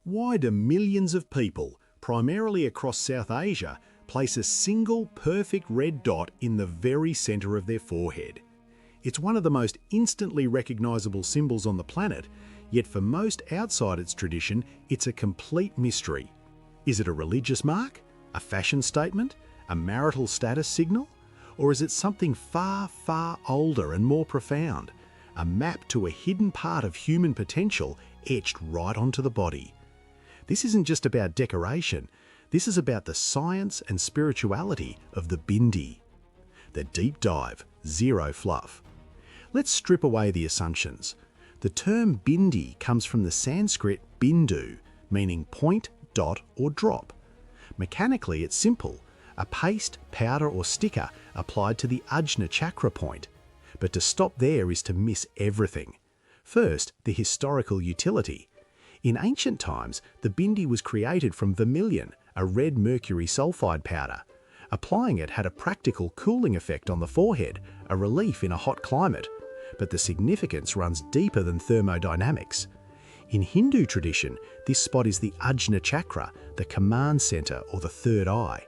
Why do millions of people, primarily across South Asia, place a single perfect red dot in the very centre of their forehead? It's one of the most instantly recognisable symbols on the planet, yet for most outside its tradition, it's a complete mystery. Is it a religious mark? A fashion statement? A marital status signal? Or is it something far, far older and more profound? A map to a hidden part of human potential etched right onto the body. This isn't just about decoration, this is about the science and spirituality of the Bindi. The deep dive, zero fluff. Let's strip away the assumptions. The term Bindi comes from the Sanskrit bindu, meaning point, dot or drop. Mechanically, it's simple, a paste, powder or sticker applied to the Ajna chakra point. But to stop there is to miss everything. First, the historical utility. In ancient times, the Bindi was created from vermilion, a red mercury sulfide powder. Applying it had a practical cooling effect on the forehead, a relief in a hot climate. But the significance runs deeper than thermodynamics. In Hindu tradition, this spot is the Ajna chakra, the command center or the third eye.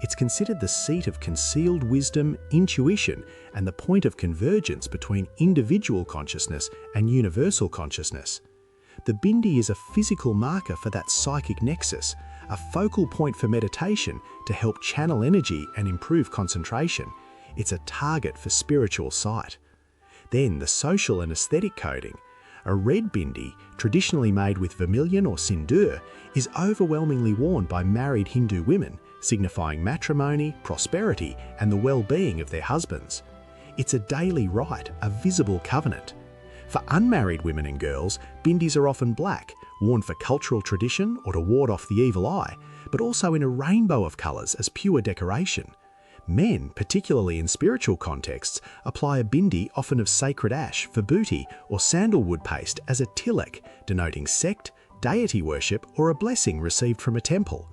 It's considered the seat of concealed wisdom, intuition, and the point of convergence between individual consciousness and universal consciousness. The Bindi is a physical marker for that psychic nexus, a focal point for meditation to help channel energy and improve concentration. It's a target for spiritual sight. Then the social and aesthetic coding. A red Bindi, traditionally made with vermilion or sindoor, is overwhelmingly worn by married Hindu women, signifying matrimony, prosperity, and the well-being of their husbands. It's a daily rite, a visible covenant. For unmarried women and girls, bindis are often black, worn for cultural tradition or to ward off the evil eye, but also in a rainbow of colours as pure decoration. Men, particularly in spiritual contexts, apply a bindi often of sacred ash, vibhuti, or sandalwood paste as a tilak, denoting sect, deity worship, or a blessing received from a temple.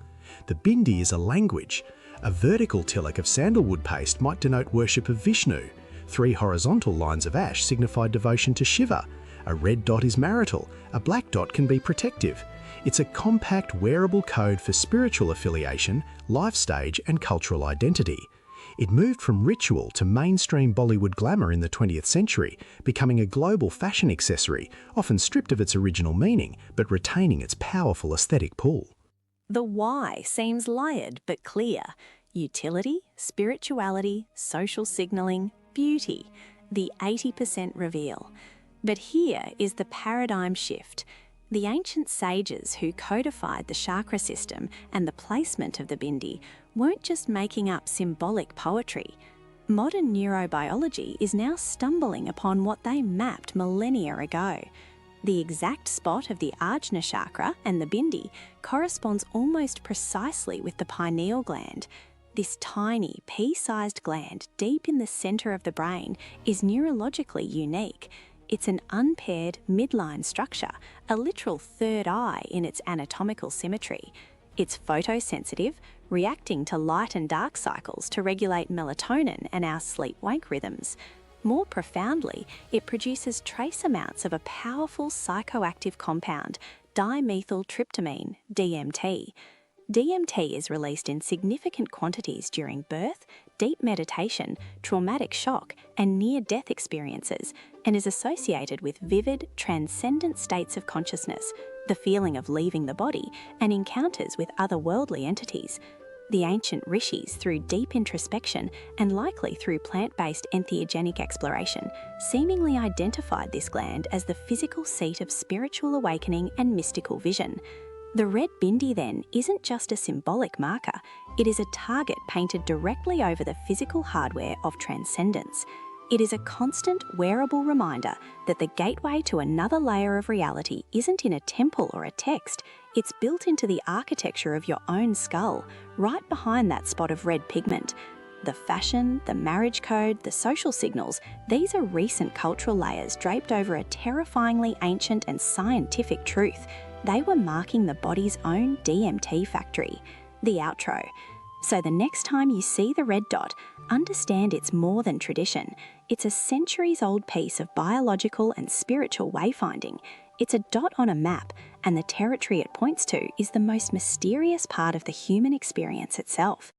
The bindi is a language. A vertical tilak of sandalwood paste might denote worship of Vishnu. 3 horizontal lines of ash signify devotion to Shiva. A red dot is marital. A black dot can be protective. It's a compact, wearable code for spiritual affiliation, life stage, and cultural identity. It moved from ritual to mainstream Bollywood glamour in the 20th century, becoming a global fashion accessory, often stripped of its original meaning, but retaining its powerful aesthetic pull. The why seems layered but clear. Utility, spirituality, social signalling, beauty, the 80% reveal. But here is the paradigm shift. The ancient sages who codified the chakra system and the placement of the bindi weren't just making up symbolic poetry. Modern neurobiology is now stumbling upon what they mapped millennia ago. The exact spot of the Ajna chakra and the bindi corresponds almost precisely with the pineal gland. This tiny, pea-sized gland deep in the centre of the brain is neurologically unique. It's an unpaired midline structure, a literal third eye in its anatomical symmetry. It's photosensitive, reacting to light and dark cycles to regulate melatonin and our sleep-wake rhythms. More profoundly, it produces trace amounts of a powerful psychoactive compound, dimethyltryptamine, DMT. DMT is released in significant quantities during birth, deep meditation, traumatic shock, and near-death experiences, and is associated with vivid, transcendent states of consciousness, the feeling of leaving the body, and encounters with otherworldly entities. The ancient rishis, through deep introspection and likely through plant-based entheogenic exploration, seemingly identified this gland as the physical seat of spiritual awakening and mystical vision. The red bindi, then, isn't just a symbolic marker, it is a target painted directly over the physical hardware of transcendence. It is a constant, wearable reminder that the gateway to another layer of reality isn't in a temple or a text, it's built into the architecture of your own skull, right behind that spot of red pigment. The fashion, the marriage code, the social signals, these are recent cultural layers draped over a terrifyingly ancient and scientific truth. They were marking the body's own DMT factory. The outro. So the next time you see the red dot, understand it's more than tradition. It's a centuries-old piece of biological and spiritual wayfinding. It's a dot on a map, and the territory it points to is the most mysterious part of the human experience itself.